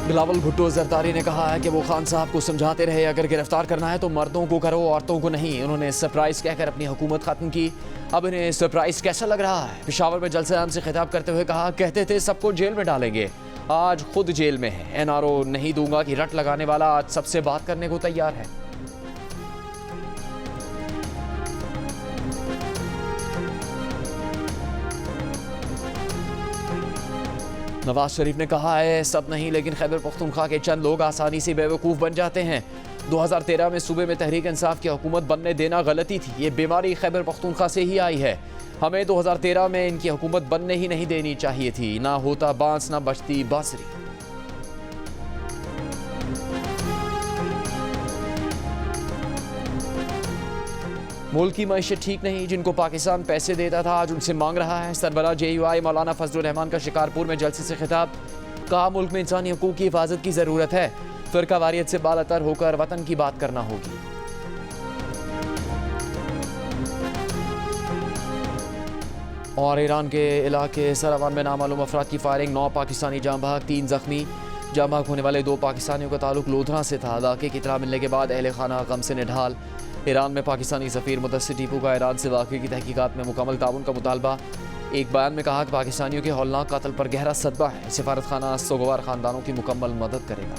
बिलावल भुट्टो जरदारी ने कहा है कि वो खान साहब को समझाते रहे अगर गिरफ्तार करना है तो मर्दों को करो, औरतों को नहीं। उन्होंने सरप्राइज कहकर अपनी हुकूमत खत्म की। अब इन्हें सरप्राइज कैसा लग रहा है? पेशावर में जलसे आम से खिताब करते हुए कहा, कहते थे सबको जेल में डालेंगे, आज खुद जेल में है। एनआरओ नहीं दूंगा कि रट लगाने वाला आज सबसे बात करने को तैयार है। नवाज शरीफ ने कहा है सब नहीं, लेकिन खैबर पख्तूनख्वा के चंद लोग आसानी से बेवकूफ़ बन जाते हैं। 2013 में सूबे में तहरीक इंसाफ की हुकूमत बनने देना गलती थी। ये बीमारी खैबर पख्तूनख्वा से ही आई है। हमें 2013 में इनकी हुकूमत बनने ही नहीं देनी चाहिए थी। ना होता बांस ना बचती बांसुरी। मुल्क की मईशत ठीक नहीं, जिनको पाकिस्तान पैसे देता था आज उनसे मांग रहा है। सरबराह JUI मौलाना फजलुर रहमान का शिकारपुर में जलसे से खिताब। कहा मुल्क में इंसानी हकूक की हिफाजत की ज़रूरत है। फ़िरका वारियत से बालतर होकर वतन की बात करना होगी। और ईरान के इलाके सरवान में नामालूम अफराद की फायरिंग, 9 पाकिस्तानी जाँ बहक, 3 जख्मी। जाँ बहक होने वाले 2 पाकिस्तानियों का ताल्लुक लोधरा से था। इलाके की इतला मिलने के बाद अहले खाना गम से निढाल। ईरान में पाकिस्तानी सफ़ीर मुदस्सिर टीपू का ईरान से वाक़े की तहकीकात में मुकम्मल ताउन का मुतालबा। एक बयान में कहा कि पाकिस्तानियों के हौलनाक कत्ल पर गहरा सदमा है। सिफारत खाना सोगवार ख़ानदानों की मुकम्मल मदद करेगा।